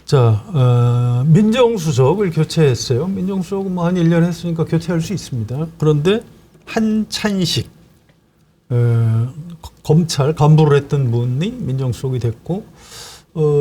자, 민정수석을 교체했어요. 민정수석은 뭐 한 1년 했으니까 교체할 수 있습니다. 그런데 한찬식 검찰 간부를 했던 분이 민정수석이 됐고,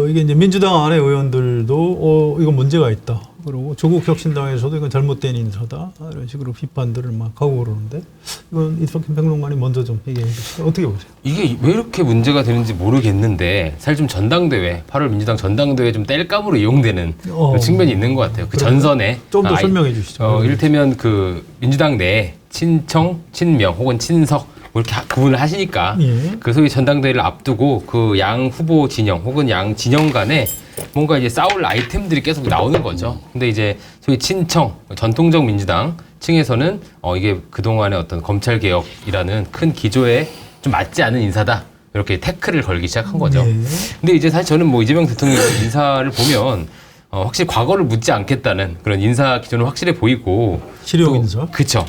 이게 이제 민주당 안의 의원들도 이건 문제가 있다. 그리고 조국 혁신당에서도 이건 잘못된 인사다. 이런 식으로 비판들을 막 하고 그러는데, 이건 이석현 평론가님 먼저 좀 얘기해 주시죠. 어떻게 보세요? 이게 왜 이렇게 문제가 되는지 모르겠는데 사실 좀 전당대회, 8월 민주당 전당대회 좀 뗄감으로 이용되는 그 측면이 있는 것 같아요. 그 전선에 좀 더 설명해 주시죠. 이를테면 그 민주당 내에 친청, 친명 혹은 친석 뭐 이렇게 구분을 하시니까 예. 그 소위 전당대회를 앞두고 그 양 후보 진영 혹은 양 진영 간에 뭔가 이제 싸울 아이템들이 계속 나오는 거죠. 근데 이제 소위 친청, 전통적 민주당 층에서는 이게 그동안의 어떤 검찰 개혁이라는 큰 기조에 좀 맞지 않은 인사다. 이렇게 태클을 걸기 시작한 거죠. 네. 근데 이제 사실 저는 뭐 이재명 대통령 인사를 보면 확실히 과거를 묻지 않겠다는 그런 인사 기조는 확실해 보이고. 실용 인사? 그쵸.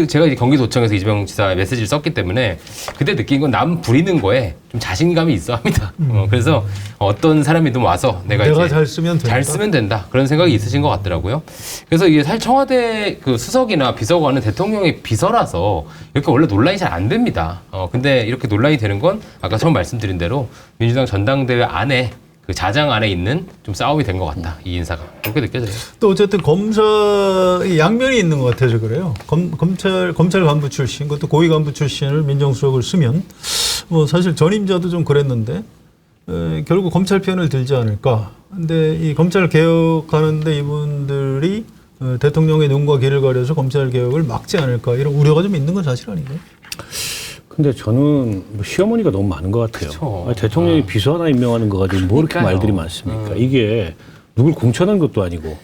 제가 이제 경기도청에서 이재명 지사 메시지를 썼기 때문에 그때 느낀 건 남 부리는 거에 좀 자신감이 있어 합니다. 그래서 어떤 사람이든 와서 내가 이제 잘 쓰면 된다. 잘 쓰면 된다. 그런 생각이 있으신 것 같더라고요. 그래서 이게 사실 청와대 그 수석이나 비서관은 대통령의 비서라서 이렇게 원래 논란이 잘 안 됩니다. 근데 이렇게 논란이 되는 건 아까 처음 말씀드린 대로 민주당 전당대회 안에 그 자장 안에 있는 좀 싸움이 된 것 같다. 이 인사가. 그렇게 느껴져요. 또 어쨌든 검사의 양면이 있는 것 같아서 그래요. 검찰 간부 출신, 그것도 고위 간부 출신을 민정수석을 쓰면 뭐 사실 전임자도 좀 그랬는데 결국 검찰 편을 들지 않을까. 근데 이 검찰 개혁하는데 이분들이 대통령의 눈과 귀를 가려서 검찰 개혁을 막지 않을까 이런 우려가 좀 있는 건 사실 아닌가요? 근데 저는 시어머니가 너무 많은 것 같아요. 아니, 대통령이 비서 하나 임명하는 거 가지고 뭐 이렇게 말들이 많습니까? 이게 누굴 공천한 것도 아니고,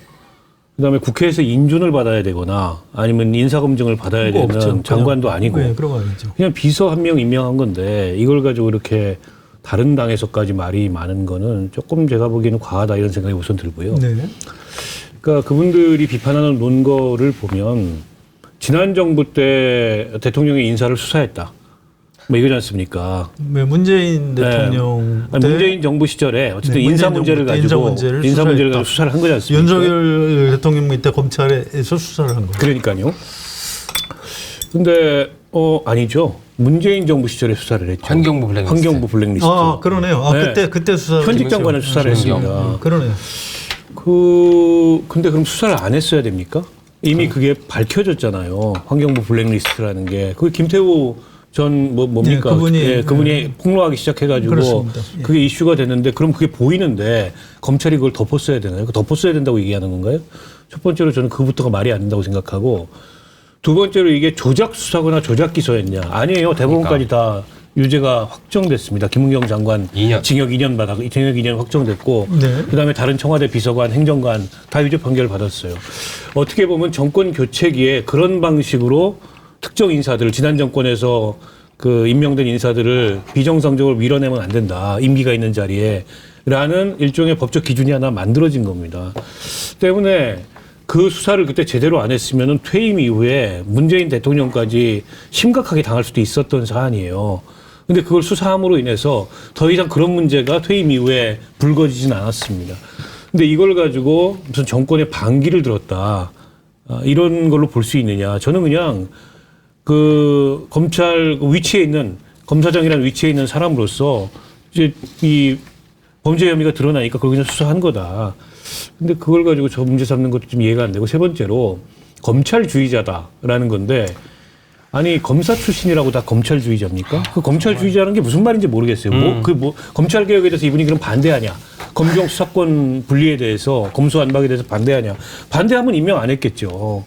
그다음에 국회에서 인준을 받아야 되거나 아니면 인사검증을 받아야 되는 없죠. 장관도 아니고, 네, 그런 거 아니죠. 그냥 비서 한 명 임명한 건데 이걸 가지고 이렇게 다른 당에서까지 말이 많은 거는 조금 제가 보기에는 과하다 이런 생각이 우선 들고요. 네. 그러니까 그분들이 비판하는 논거를 보면 지난 정부 때 대통령의 인사를 수사했다. 뭐 이거지 않습니까? 문재인 대통령 때 문재인 정부 시절에 어쨌든 네, 인사 문제를 가지고 인사 문제를 가지고 수사를 한 거지 않습니까? 윤석열 대통령 밑에 검찰에서 수사를 한 거예요. 그러니까요. 근데 아니죠. 문재인 정부 시절에 수사를 했죠. 환경부 블랙리스트. 아, 그러네요. 네. 그때 수사. 현직 장관을 수사를 했습니다. 그러네요. 근데 그럼 수사를 안 했어야 됩니까? 이미 그게 밝혀졌잖아요. 환경부 블랙리스트라는 게. 그게 김태우 전 뭡니까? 그분이 폭로하기 시작해가지고 그렇습니다. 그게 이슈가 됐는데 그럼 그게 보이는데 검찰이 그걸 덮었어야 되나요? 덮었어야 된다고 얘기하는 건가요? 첫 번째로 저는 그부터가 말이 안 된다고 생각하고, 두 번째로 이게 조작 수사거나 조작 기소였냐? 아니에요. 대법원까지 다 유죄가 확정됐습니다. 김은경 장관 2년. 징역 2년 징역 2년 확정됐고, 네. 그다음에 다른 청와대 비서관, 행정관 다 유죄 판결을 받았어요. 어떻게 보면 정권 교체기에 그런 방식으로 특정 인사들, 지난 정권에서 그 임명된 인사들을 비정상적으로 밀어내면 안 된다. 임기가 있는 자리에. 라는 일종의 법적 기준이 하나 만들어진 겁니다. 때문에 그 수사를 그때 제대로 안 했으면 퇴임 이후에 문재인 대통령까지 심각하게 당할 수도 있었던 사안이에요. 근데 그걸 수사함으로 인해서 더 이상 그런 문제가 퇴임 이후에 불거지진 않았습니다. 근데 이걸 가지고 무슨 정권의 반기를 들었다. 이런 걸로 볼 수 있느냐. 저는 그냥 그 검찰 위치에 있는, 검사장이라는 위치에 있는 사람으로서 이제 이 범죄 혐의가 드러나니까 그걸 그냥 수사한 거다. 근데 그걸 가지고 저 문제 삼는 것도 좀 이해가 안 되고, 세 번째로 검찰주의자다라는 건데, 아니 검사 출신이라고 다 검찰주의자입니까? 그 검찰주의자라는 게 무슨 말인지 모르겠어요. 검찰 개혁에 대해서 이분이 그럼 반대하냐? 검경 수사권 분리에 대해서, 검수완박에 대해서 반대하냐? 반대하면 임명 안 했겠죠.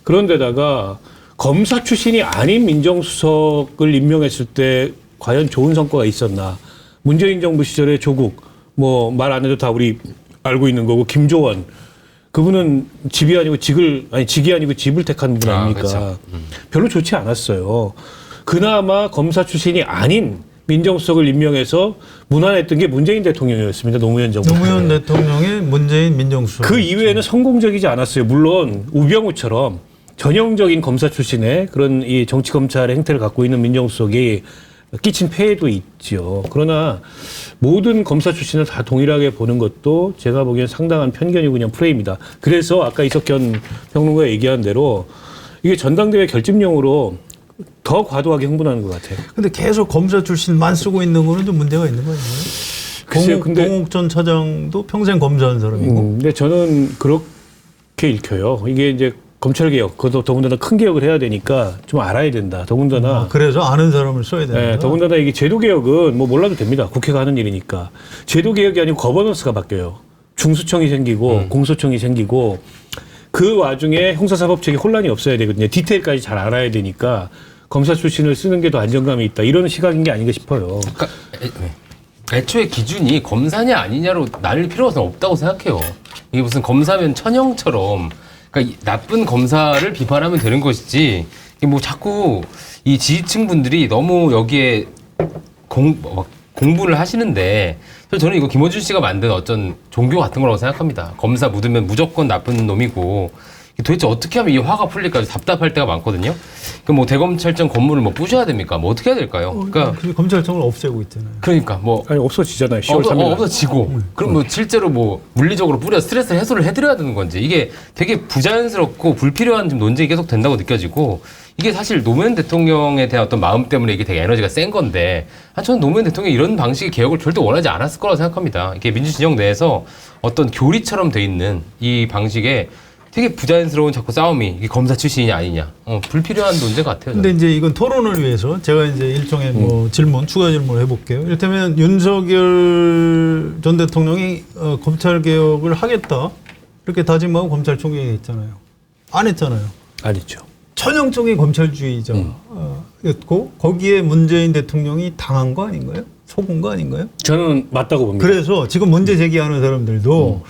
그런데다가 검사 출신이 아닌 민정수석을 임명했을 때 과연 좋은 성과가 있었나? 문재인 정부 시절에 조국, 뭐 말 안 해도 다 우리 알고 있는 거고, 김조원, 그분은 직이 아니고 집을 택한 분 아닙니까? 그렇죠. 별로 좋지 않았어요. 그나마 검사 출신이 아닌 민정수석을 임명해서 무난했던 게 문재인 대통령이었습니다. 노무현 정부. 노무현 대통령의 문재인 민정수석. 그 이외에는 성공적이지 않았어요. 물론 우병우처럼 전형적인 검사 출신의 그런 이 정치 검찰의 행태를 갖고 있는 민정수석이 끼친 폐해도 있죠. 그러나 모든 검사 출신을 다 동일하게 보는 것도 제가 보기엔 상당한 편견이고 그냥 프레임이다. 그래서 아까 이석현 평론가 얘기한 대로 이게 전당대회 결집용으로 더 과도하게 흥분하는 것 같아요. 근데 계속 검사 출신만 쓰고 있는 거는 좀 문제가 있는 거 아니에요? 글쎄요, 근데 동욱 전 차장도 평생 검사한 사람이고. 근데 저는 그렇게 읽혀요. 이게 이제 검찰개혁, 그것도 더군다나 큰 개혁을 해야 되니까 좀 알아야 된다. 더군다나. 그래서 아는 사람을 써야 된다. 네, 더군다나 이게 제도개혁은 뭐 몰라도 됩니다. 국회가 하는 일이니까. 제도개혁이 아니고 거버넌스가 바뀌어요. 중수청이 생기고 공소청이 생기고 그 와중에 형사사법체계 혼란이 없어야 되거든요. 디테일까지 잘 알아야 되니까 검사 출신을 쓰는 게 더 안정감이 있다. 이런 시각인 게 아닌가 싶어요. 그러니까 애초에 기준이 검사냐 아니냐로 나뉠 필요가 없다고 생각해요. 이게 무슨 검사면 천형처럼 그러니까 나쁜 검사를 비판하면 되는 것이지 이게 뭐 자꾸 이 지지층 분들이 너무 여기에 공부를 하시는데 저는 이거 김어준 씨가 만든 어떤 종교 같은 거라고 생각합니다. 검사 묻으면 무조건 나쁜 놈이고 도대체 어떻게 하면 이 화가 풀릴까 답답할 때가 많거든요. 그 뭐 대검찰청 건물을 뭐 부셔야 됩니까? 뭐 어떻게 해야 될까요? 그러니까 검찰청을 없애고 있잖아요. 그러니까 뭐 아니 없어지잖아요. 10월 3일. 없어지고 그럼 뭐 실제로 뭐 물리적으로 뿌려 스트레스 해소를 해드려야 되는 건지 이게 되게 부자연스럽고 불필요한 좀 논쟁이 계속 된다고 느껴지고 이게 사실 노무현 대통령에 대한 어떤 마음 때문에 이게 되게 에너지가 센 건데 저는 노무현 대통령이 이런 방식의 개혁을 절대 원하지 않았을 거라고 생각합니다. 이게 민주진영 내에서 어떤 교리처럼 돼 있는 이 방식에 되게 부자연스러운 자꾸 싸움이 이게 검사 출신이냐 아니냐 불필요한 논쟁 같아요. 근데 이제 이건 토론을 위해서 제가 이제 일종의 뭐 질문 추가 질문을 해볼게요. 이를테면 윤석열 전 대통령이 검찰 개혁을 하겠다 이렇게 다짐하고 검찰총장이 했잖아요. 안 했잖아요. 아니죠. 전형적인 검찰주의자였고 거기에 문재인 대통령이 당한 거 아닌가요? 속은 거 아닌가요? 저는 맞다고 봅니다. 그래서 지금 문제 제기하는 사람들도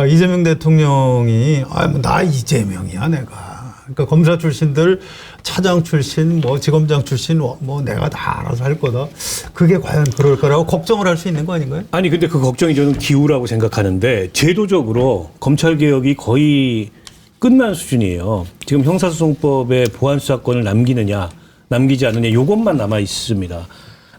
이재명 대통령이 나 이재명이야 내가. 그러니까 검사 출신들 차장 출신 뭐 지검장 출신 뭐 내가 다 알아서 할 거다. 그게 과연 그럴 거라고 걱정을 할 수 있는 거 아닌가요? 아니 근데 그 걱정이 저는 기우라고 생각하는데 제도적으로 검찰 개혁이 거의 끝난 수준이에요. 지금 형사소송법에 보안수사권을 남기느냐 남기지 않느냐 요것만 남아 있습니다.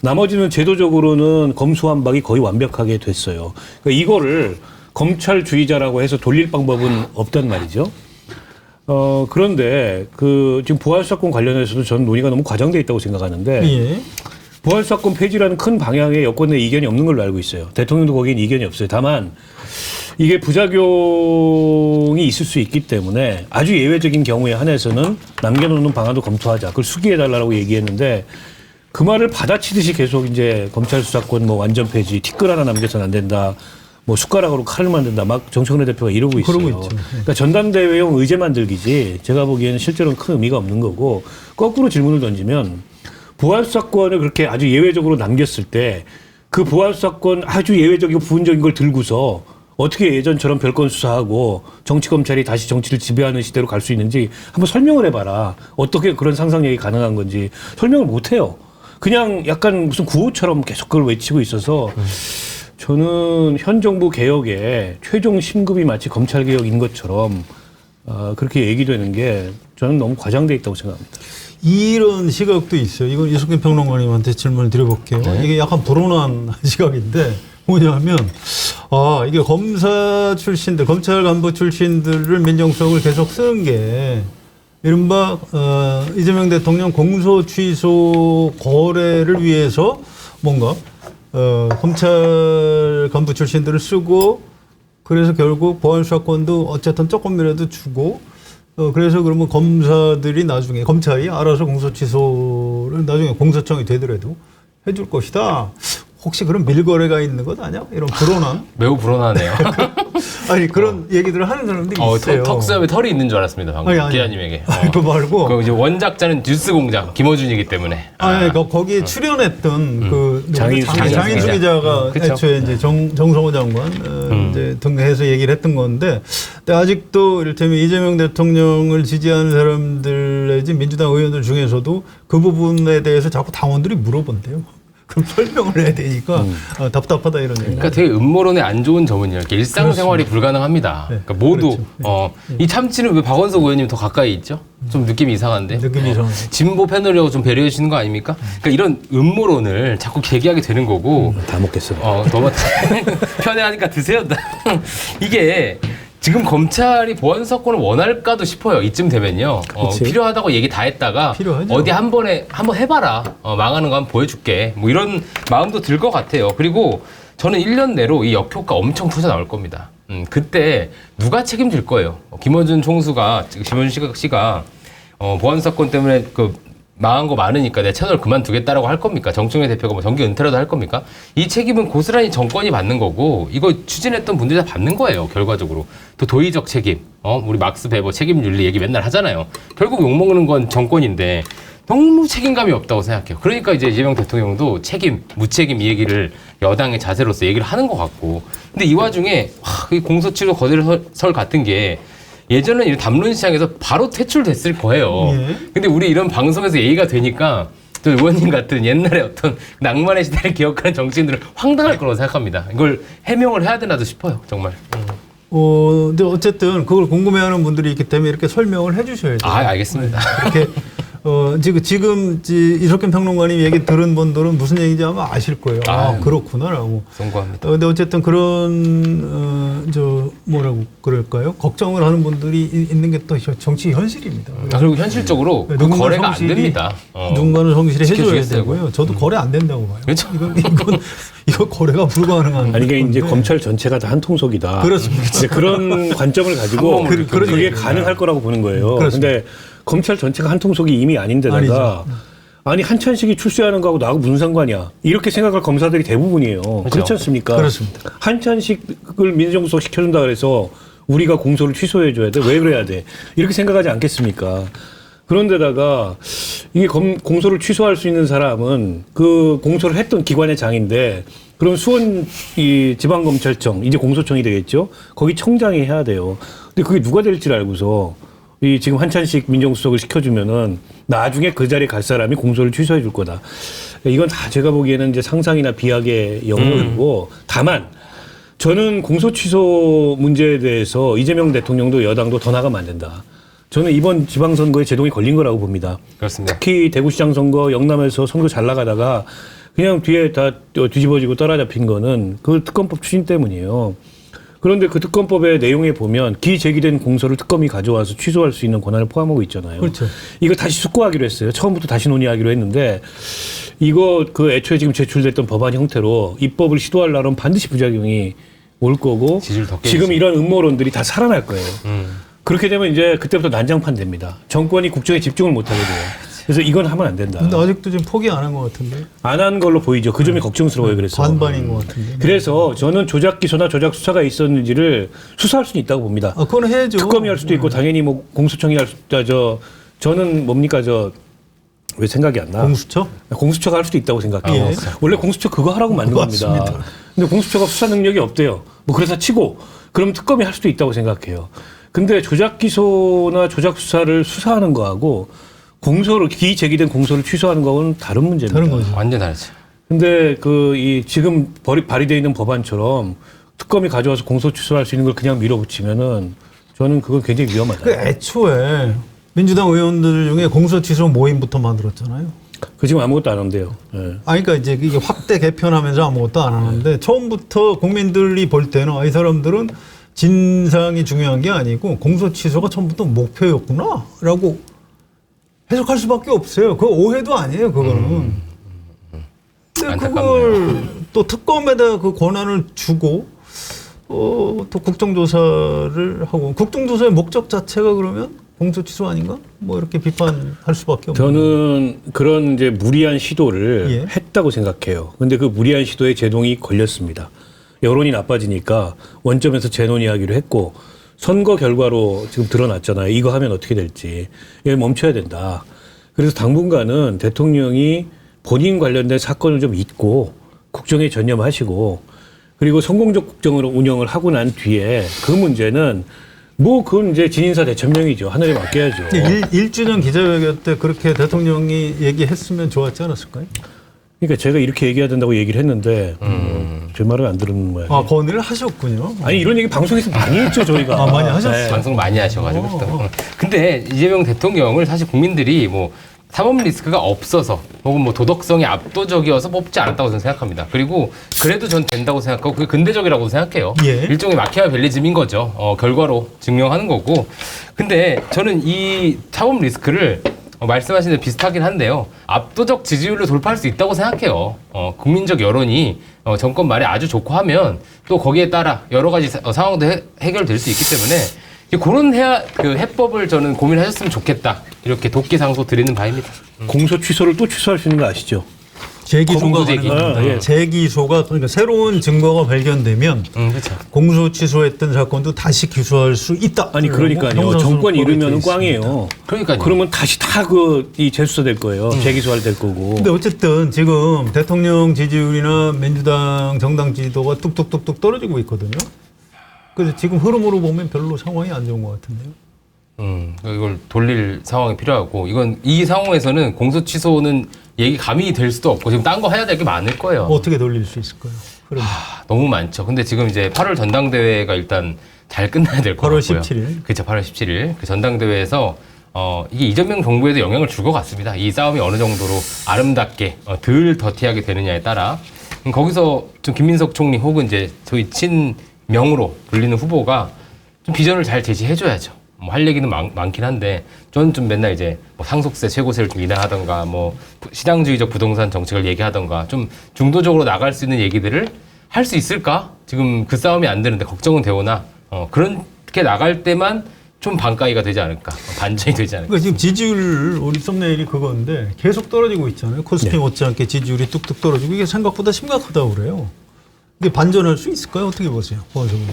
나머지는 제도적으로는 검수완박이 거의 완벽하게 됐어요. 그러니까 이거를 검찰주의자라고 해서 돌릴 방법은 없단 말이죠. 그런데 지금 보안수사권 관련해서도 저는 논의가 너무 과장돼 있다고 생각하는데 예. 보안수사권 폐지라는 큰 방향에 여권 내 이견이 없는 걸로 알고 있어요. 대통령도 거기엔 이견이 없어요. 다만 이게 부작용이 있을 수 있기 때문에 아주 예외적인 경우에 한해서는 남겨놓는 방안도 검토하자. 그걸 수기해달라고 얘기했는데 그 말을 받아치듯이 계속 이제 검찰 수사권 뭐 완전 폐지, 티끌 하나 남겨서는 안 된다. 뭐 숟가락으로 칼을 만든다. 막 정청래 대표가 이러고 있어요. 그러고 있죠. 그러니까 전당대회용 의제 만들기지 제가 보기에는 실제로는 큰 의미가 없는 거고 거꾸로 질문을 던지면 보안수사권을 그렇게 아주 예외적으로 남겼을 때 그 보안수사권 아주 예외적이고 부분적인 걸 들고서 어떻게 예전처럼 별건 수사하고 정치검찰이 다시 정치를 지배하는 시대로 갈 수 있는지 한번 설명을 해봐라. 어떻게 그런 상상력이 가능한 건지 설명을 못해요. 그냥 약간 무슨 구호처럼 계속 그걸 외치고 있어서 저는 현 정부 개혁의 최종 심급이 마치 검찰 개혁인 것처럼 그렇게 얘기되는 게 저는 너무 과장돼 있다고 생각합니다. 이런 시각도 있어요. 이건 이석균 평론가님한테 질문을 드려볼게요. 이게 약간 불온한 시각인데 뭐냐면 이게 검사 출신들, 검찰 간부 출신들을 민정수석을 계속 쓰는 게 이른바 이재명 대통령 공소 취소 거래를 위해서 뭔가 검찰 간부 출신들을 쓰고 그래서 결국 보안수사권도 어쨌든 조금이라도 주고 그래서 그러면 검사들이 나중에 검찰이 알아서 공소 취소를 나중에 공소청이 되더라도 해줄 것이다. 혹시 그런 밀거래가 있는 것 아니야? 이런 불온한? 매우 불온하네요. 아니 그런 얘기들을 하는 사람들이 있어요. 턱수염에 털이 있는 줄 알았습니다. 방금 아니. 기자님에게. 그거 말고. 그 이제 원작자는 뉴스공장 김어준이기 때문에. 거기에 출연했던 그 장인수 기자가 그쵸? 애초에 이제 정성호 장관 이제 등해서 얘기를 했던 건데, 근데 아직도 이를테면 이재명 대통령을 지지하는 사람들 내지 민주당 의원들 중에서도 그 부분에 대해서 자꾸 당원들이 물어본대요. 그럼 설명을 해야 되니까 답답하다 이런 얘기. 그러니까 되게 음모론의 안 좋은 점은요. 이렇게 일상생활이 불가능합니다. 네, 그러니까 모두 그렇죠. 이 참치는 왜 박원석 의원님 더 가까이 있죠? 좀 느낌이 이상한데. 느낌이 이상하네. 진보 패널이라고 좀 배려해 주시는 거 아닙니까? 그러니까 이런 음모론을 자꾸 제기하게 되는 거고. 다 먹겠어. 너무 편해하니까 드세요. 이게 지금 검찰이 보안 사건을 원할까도 싶어요. 이쯤 되면요. 그치. 필요하다고 얘기 다 했다가 필요하죠. 어디 한번 해봐라. 망하는 거 한번 보여줄게. 뭐 이런 마음도 들 것 같아요. 그리고 저는 1년 내로 이 역효과 엄청 터져 나올 겁니다. 그때 누가 책임질 거예요? 김어준 씨가 보안 사건 때문에 망한 거 많으니까 내 채널 그만두겠다라고 할 겁니까? 정청래 대표가 뭐 정기 은퇴라도 할 겁니까? 이 책임은 고스란히 정권이 받는 거고 이거 추진했던 분들이 다 받는 거예요. 결과적으로. 또 도의적 책임. 우리 막스 베버 책임윤리 얘기 맨날 하잖아요. 결국 욕먹는 건 정권인데 너무 책임감이 없다고 생각해요. 그러니까 이제 이재명 대통령도 책임, 무책임 이 얘기를 여당의 자세로서 얘기를 하는 것 같고. 근데 이 와중에 이 공소치로 거절설 같은 게 예전에는 이 담론 시장에서 바로 퇴출됐을 거예요. 예. 근데 우리 이런 방송에서 얘기가 되니까 또 의원님 같은 옛날에 어떤 낭만의 시대를 기억하는 정치인들은 황당할 거라고 생각합니다. 이걸 해명을 해야 되나도 싶어요. 정말. 근데 어쨌든 그걸 궁금해하는 분들이 있기 때문에 이렇게 설명을 해주셔야 돼요. 알겠습니다. 이렇게 지금 이석균 평론가님 얘기 들은 분들은 무슨 얘기인지 아마 아실 거예요. 그렇구나라고. 송구합니다. 근데 어쨌든 그런 뭐라고 그럴까요? 걱정을 하는 분들이 있는 게 또 정치 현실입니다. 그리고 현실적으로 그 거래가 안 됩니다. 누군가는 성실히 해줘야 지켜주겠어요. 되고요. 저도 거래 안 된다고 봐요. 그렇죠. 이건 거래가 불가능한. 아니, 이게 이제 건데. 검찰 전체가 다 한 통속이다. 그렇습니다. 이제 그런 관점을 가지고 한 몸을 그게 가능할 거라고 보는 거예요. 그렇습니다. 근데 검찰 전체가 한 통속이 이미 아닌데다가 아니 한찬식이 출세하는 거하고 나하고 무슨 상관이야? 이렇게 생각할 검사들이 대부분이에요. 그렇지 않습니까? 그렇습니다. 한찬식을 민정수석 시켜준다 그래서 우리가 공소를 취소해줘야 돼? 왜 그래야 돼? 이렇게 생각하지 않겠습니까? 그런데다가 이게 공소를 취소할 수 있는 사람은 그 공소를 했던 기관의 장인데 그럼 수원 이 지방검찰청 이제 공소청이 되겠죠? 거기 청장이 해야 돼요. 근데 그게 누가 될지 알고서 이 지금 한찬식 민정수석을 시켜주면은 나중에 그 자리에 갈 사람이 공소를 취소해 줄 거다. 이건 다 제가 보기에는 이제 상상이나 비약의 영역이고 다만 저는 공소 취소 문제에 대해서 이재명 대통령도 여당도 더 나가면 안 된다. 저는 이번 지방선거에 제동이 걸린 거라고 봅니다. 그렇습니다. 특히 대구시장 선거, 영남에서 선거 잘 나가다가 그냥 뒤에 다 뒤집어지고 따라잡힌 거는 그 특검법 추진 때문이에요. 그런데 그 특검법의 내용에 보면 기제기된 공소를 특검이 가져와서 취소할 수 있는 권한을 포함하고 있잖아요. 그렇죠. 이거 다시 숙고하기로 했어요. 처음부터 다시 논의하기로 했는데 이거 그 애초에 지금 제출됐던 법안 형태로 입법을 시도하려면 반드시 부작용이 올 거고 지지를 더 지금 깨지죠. 이런 음모론들이 다 살아날 거예요. 그렇게 되면 이제 그때부터 난장판 됩니다. 정권이 국정에 집중을 못하게 돼요. 그래서 이건 하면 안 된다. 근데 아직도 지금 포기 안 한 것 같은데. 안 한 걸로 보이죠. 그 점이 걱정스러워요. 그래서 반반인 것 같은데. 그래서 저는 조작 기소나 조작 수사가 있었는지를 수사할 수는 있다고 봅니다. 그건 해야죠. 특검이 할 수도 있고 당연히 뭐 공수청이 할 수도 있다. 저는 뭡니까 왜 생각이 안 나? 공수처? 공수처가 할 수도 있다고 생각해요. 예. 원래 공수처 그거 하라고 만든 겁니다. 맞습니다. 근데 공수처가 수사 능력이 없대요. 뭐 그래서 치고 그럼 특검이 할 수도 있다고 생각해요. 근데 조작 기소나 조작 수사를 수사하는 거하고 공소를 기제기된 공소를 취소하는 거는 다른 문제입니다. 다른 거죠. 완전 다르죠. 근데 지금 발의되어 있는 법안처럼 특검이 가져와서 공소 취소할 수 있는 걸 그냥 밀어붙이면은 저는 그건 굉장히 위험하다. 그 애초에 민주당 의원들 중에 공소 취소 모임부터 만들었잖아요. 그 지금 아무것도 안 한대요. 예. 그러니까 이제 이게 확대 개편하면서 아무것도 안 하는데 처음부터 국민들이 볼 때는 이 사람들은 진상이 중요한 게 아니고 공소 취소가 처음부터 목표였구나라고 해석할 수밖에 없어요. 그 오해도 아니에요, 그거는. 근데 그걸 또 특검에다 그 권한을 주고 또 국정조사를 하고 국정조사의 목적 자체가 그러면 공소 취소 아닌가? 뭐 이렇게 비판할 수밖에 없는. 저는 그런 이제 무리한 시도를 예. 했다고 생각해요. 근데 그 무리한 시도에 제동이 걸렸습니다. 여론이 나빠지니까 원점에서 재논의하기로 했고 선거 결과로 지금 드러났잖아요. 이거 하면 어떻게 될지. 이거 멈춰야 된다. 그래서 당분간은 대통령이 본인 관련된 사건을 좀 잊고 국정에 전념하시고 그리고 성공적 국정으로 운영을 하고 난 뒤에 그 문제는 뭐 그건 이제 진인사 대천명이죠. 하늘에 맡겨야죠. 1주년 기자회견 때 그렇게 대통령이 얘기했으면 좋았지 않았을까요? 그러니까 제가 이렇게 얘기해야 된다고 얘기를 했는데 제 말을 안 들은 모양. 아, 건의를 하셨군요. 아니 이런 얘기 방송에서 많이 했죠 저희가. 아, 많이 하셨어요? 네. 방송 많이 하셔가지고 또. 근데 이재명 대통령을 사실 국민들이 뭐 사법 리스크가 없어서 혹은 뭐 도덕성이 압도적이어서 뽑지 않았다고 저는 생각합니다. 그리고 그래도 전 된다고 생각하고 그게 근대적이라고 생각해요. 예. 일종의 마키아벨리즘인 거죠. 결과로 증명하는 거고. 근데 저는 이 사법 리스크를 말씀하신 대 비슷하긴 한데요. 압도적 지지율로 돌파할 수 있다고 생각해요. 국민적 여론이 정권 말에 아주 좋고 하면 또 거기에 따라 여러 가지 상황도 해결될 수 있기 때문에 그런 해법을 저는 고민하셨으면 좋겠다. 이렇게 도끼 상소 드리는 바입니다. 공소 취소를 또 취소할 수 있는 거 아시죠? 재기소가 공소제기. 가능합니다. 예. 재기소가 그러니까 새로운 증거가 발견되면 그렇죠. 공소 취소했던 사건도 다시 기소할 수 있다. 아니 그러니까요. 형사소송법에 정권 돼 이르면은 있습니다. 꽝이에요. 그러니까요. 그러면 다시 다 이 재수사 될 거예요. 재기소할 될 거고. 근데 어쨌든 지금 대통령 지지율이나 민주당 정당 지지도가 뚝뚝뚝뚝 떨어지고 있거든요. 그래서 지금 흐름으로 보면 별로 상황이 안 좋은 것 같은데요. 이걸 돌릴 상황이 필요하고 이 상황에서는 공소 취소는 얘기 감이 될 수도 없고 지금 딴 거 해야 될 게 많을 거예요. 어떻게 돌릴 수 있을까요? 흐름. 너무 많죠. 근데 지금 이제 8월 전당대회가 일단 잘 끝나야 될 것 8월 같고요. 17일. 그렇죠. 8월 17일. 그 전당대회에서 이게 이재명 정부에도 영향을 줄 것 같습니다. 이 싸움이 어느 정도로 아름답게 덜 더티하게 되느냐에 따라 거기서 좀 김민석 총리 혹은 이제 저희 친명으로 불리는 후보가 좀 비전을 잘 제시해줘야죠. 뭐 할 얘기는 많긴 한데 저는 좀 맨날 이제 뭐 상속세 최고세를 좀 인하하던가 뭐 시장주의적 부동산 정책을 얘기하던가 좀 중도적으로 나갈 수 있는 얘기들을 할 수 있을까? 지금 그 싸움이 안 되는데 걱정은 되오나 그렇게 나갈 때만 좀 반가이가 되지 않을까, 반전이 되지 않을까. 그러니까 지금 지지율 우리 썸네일이 그건데 계속 떨어지고 있잖아요. 코스피 못지않게 지지율이 뚝뚝 떨어지고 이게 생각보다 심각하다고 그래요. 이게 반전할 수 있을까요? 어떻게 보세요? 보아서는.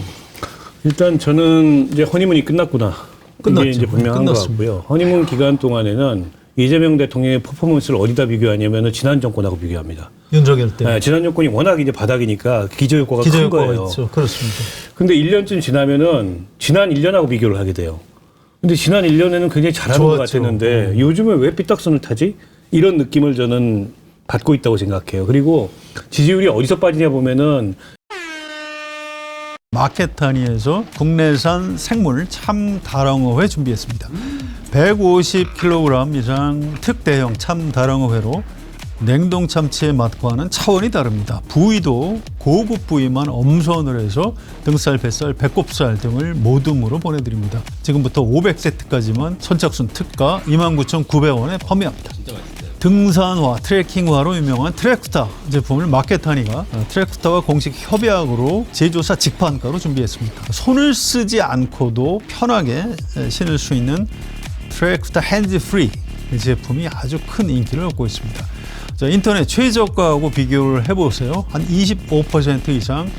일단 저는 이제 허니문이 끝났구나. 끝났죠. 이게 이제 분명한 것 끝났습니다. 같고요. 허니문 기간 동안에는 이재명 대통령의 퍼포먼스를 어디다 비교하냐면 지난 정권하고 비교합니다. 윤석열 때. 네, 지난 정권이 워낙 이제 바닥이니까 기저효과가 큰 기저효과가 거예요. 있죠. 그렇습니다. 근데 1년쯤 지나면은 지난 1년하고 비교를 하게 돼요. 근데 지난 1년에는 굉장히 잘하는 것 좋았죠. 같았는데 요즘에 왜 삐딱선을 타지? 이런 느낌을 저는 받고 있다고 생각해요. 그리고 지지율이 어디서 빠지냐 보면은 마켓타니에서 국내산 생물 참다랑어회 준비했습니다. 150kg 이상 특대형 참다랑어회로 냉동 참치의 맛과는 차원이 다릅니다. 부위도 고급 부위만 엄선을 해서 등살, 뱃살, 배꼽살 등을 모듬으로 보내드립니다. 지금부터 500세트까지만 선착순 특가 29,900원에 판매합니다. 등산화, 트레킹화로 유명한 트랙스타 제품을 마켓타니가 트랙스타와 공식 협약으로 제조사 직판가로 준비했습니다. 손을 쓰지 않고도 편하게 신을 수 있는 트랙스타 핸즈 프리 제품이 아주 큰 인기를 얻고 있습니다. 자, 인터넷 최저가하고 비교를 해보세요. 한 25% 이상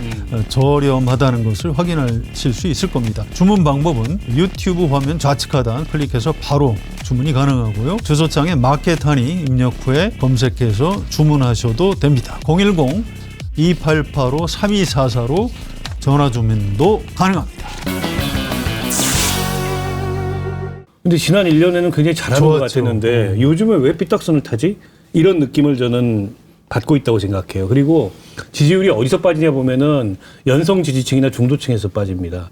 저렴하다는 것을 확인하실 수 있을 겁니다. 주문 방법은 유튜브 화면 좌측 하단 클릭해서 바로 주문이 가능하고요. 주소창에 마켓하니 입력 후에 검색해서 주문하셔도 됩니다. 010-2885-3244로 전화 주문도 가능합니다. 근데 지난 1년에는 굉장히 잘하는 좋았죠. 것 같았는데 요즘에 왜 삐딱선을 타지? 이런 느낌을 저는 받고 있다고 생각해요. 그리고 지지율이 어디서 빠지냐 보면은 연성 지지층이나 중도층에서 빠집니다.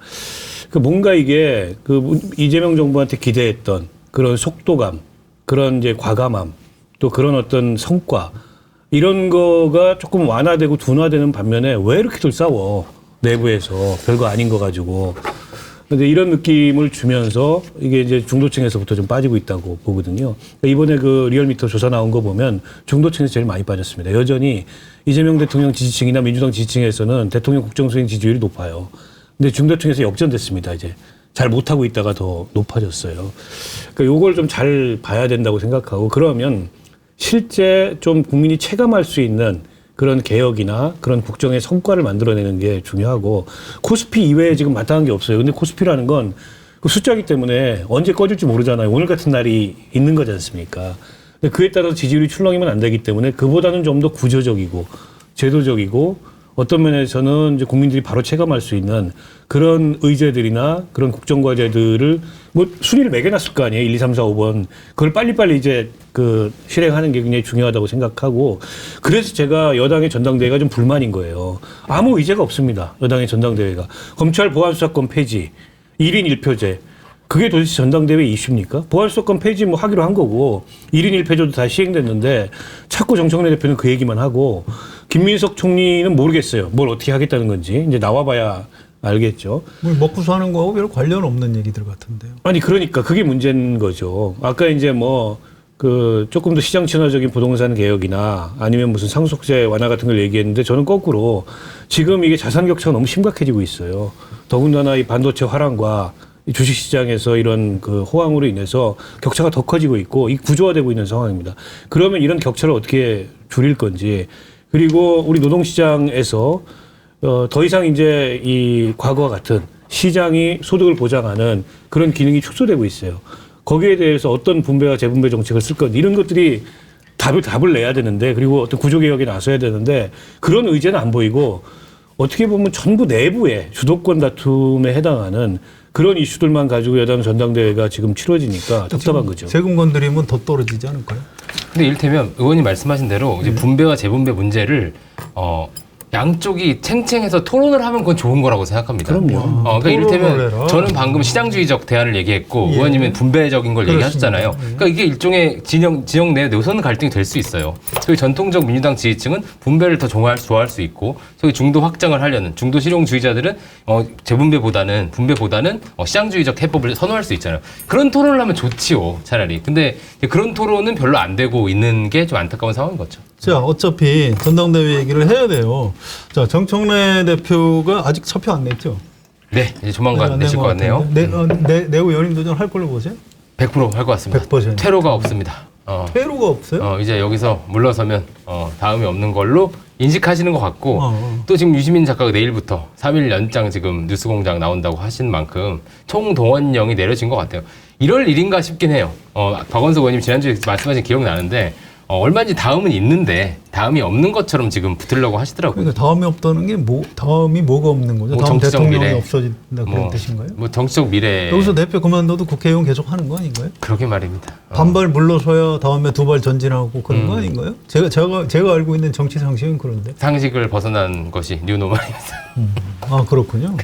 그 뭔가 이게 그 이재명 정부한테 기대했던 그런 속도감, 그런 이제 과감함, 또 그런 어떤 성과 이런 거가 조금 완화되고 둔화되는 반면에 왜 이렇게들 싸워? 내부에서 별거 아닌 거 가지고. 근데 이런 느낌을 주면서 이게 이제 중도층에서부터 좀 빠지고 있다고 보거든요. 그러니까 이번에 그 리얼미터 조사 나온 거 보면 중도층에서 제일 많이 빠졌습니다. 여전히 이재명 대통령 지지층이나 민주당 지지층에서는 대통령 국정수행 지지율이 높아요. 근데 중도층에서 역전됐습니다. 이제 잘 못하고 있다가 더 높아졌어요. 그러니까 요걸 좀 잘 봐야 된다고 생각하고 그러면 실제 좀 국민이 체감할 수 있는 그런 개혁이나 그런 국정의 성과를 만들어내는 게 중요하고 코스피 이외에 지금 마땅한 게 없어요. 근데 코스피라는 건 그 숫자이기 때문에 언제 꺼질지 모르잖아요. 오늘 같은 날이 있는 거지 않습니까? 근데 그에 따라서 지지율이 출렁이면 안 되기 때문에 그보다는 좀 더 구조적이고 제도적이고 어떤 면에서는 이제 국민들이 바로 체감할 수 있는 그런 의제들이나 그런 국정과제들을 뭐 순위를 매겨놨을 거 아니에요. 1, 2, 3, 4, 5번. 그걸 빨리빨리 이제 그 실행하는 게 굉장히 중요하다고 생각하고 그래서 제가 여당의 전당대회가 좀 불만인 거예요. 아무 의제가 없습니다. 여당의 전당대회가. 검찰 보안수사권 폐지, 1인 1표제. 그게 도대체 전당대회 이슈입니까? 보안수사권 폐지 뭐 하기로 한 거고 1인 1표제도 다 시행됐는데 자꾸 정청래 대표는 그 얘기만 하고 김민석 총리는 모르겠어요. 뭘 어떻게 하겠다는 건지. 이제 나와봐야 알겠죠. 뭘 먹고 사는 거하고 별 관련 없는 얘기들 같은데요. 아니 그러니까 그게 문제인 거죠. 아까 이제 뭐 그 조금 더 시장 친화적인 부동산 개혁이나 아니면 무슨 상속세 완화 같은 걸 얘기했는데 저는 거꾸로 지금 이게 자산 격차가 너무 심각해지고 있어요. 더군다나 이 반도체 화랑과 이 주식시장에서 이런 그 호황으로 인해서 격차가 더 커지고 있고 이 구조화되고 있는 상황입니다. 그러면 이런 격차를 어떻게 줄일 건지 그리고 우리 노동시장에서 더 이상 이제 이 과거와 같은 시장이 소득을 보장하는 그런 기능이 축소되고 있어요. 거기에 대해서 어떤 분배와 재분배 정책을 쓸 것 이런 것들이 답을 내야 되는데 그리고 어떤 구조개혁에 나서야 되는데 그런 의제는 안 보이고 어떻게 보면 전부 내부의 주도권 다툼에 해당하는 그런 이슈들만 가지고 여당 전당대회가 지금 치러지니까 답답한 거죠. 세금 건드리면 더 떨어지지 않을까요? 근데 이를테면 의원님 말씀하신 대로 이제 분배와 재분배 문제를 양쪽이 챙챙해서 토론을 하면 그건 좋은 거라고 생각합니다. 그럼요. 그러니까 토론을 이를테면 해라. 저는 방금 시장주의적 대안을 얘기했고 예. 의원님은 분배적인 걸 그렇습니다. 얘기하셨잖아요. 그러니까 이게 일종의 지역 내 노선 갈등이 될 수 있어요. 소위 전통적 민주당 지지층은 분배를 더 좋아할 수 있고 소위 중도 확장을 하려는 중도 실용주의자들은 재분배보다는 분배보다는 시장주의적 해법을 선호할 수 있잖아요. 그런 토론을 하면 좋지요, 차라리. 근데 그런 토론은 별로 안 되고 있는 게 좀 안타까운 상황인 거죠. 자, 어차피 전당대회 얘기를 해야 돼요. 자, 정청래 대표가 아직 사표 안 냈죠? 네, 이제 조만간 내실 것 같네요. 내후 연임 도전 할 걸로 보세요? 100% 할 것 같습니다. 100%. 퇴로가 없습니다. 퇴로가 없어요? 이제 여기서 물러서면 다음이 없는 걸로 인식하시는 것 같고 또 지금 유시민 작가가 내일부터 3일 연장 지금 뉴스공장 나온다고 하신 만큼 총동원령이 내려진 것 같아요. 이럴 일인가 싶긴 해요. 박원석 의원님 지난주에 말씀하신 기억 나는데 얼마인지 다음은 있는데 다음이 없는 것처럼 지금 붙으려고 하시더라고요. 그러니까 다음이 없다는 게 다음이 뭐가 없는 거죠? 뭐 다음 정치적 대통령이 미래. 없어진다 그런 뜻인가요? 뭐 정치적 미래. 여기서 대표 그만둬도 국회의원 계속 하는 거 아닌가요? 그러게 말입니다. 반발 물러서야 다음에 두 발 전진하고 그런 거 아닌가요? 제가 알고 있는 정치 상식은 그런데. 상식을 벗어난 것이 뉴노멀입니다. 아, 그렇군요.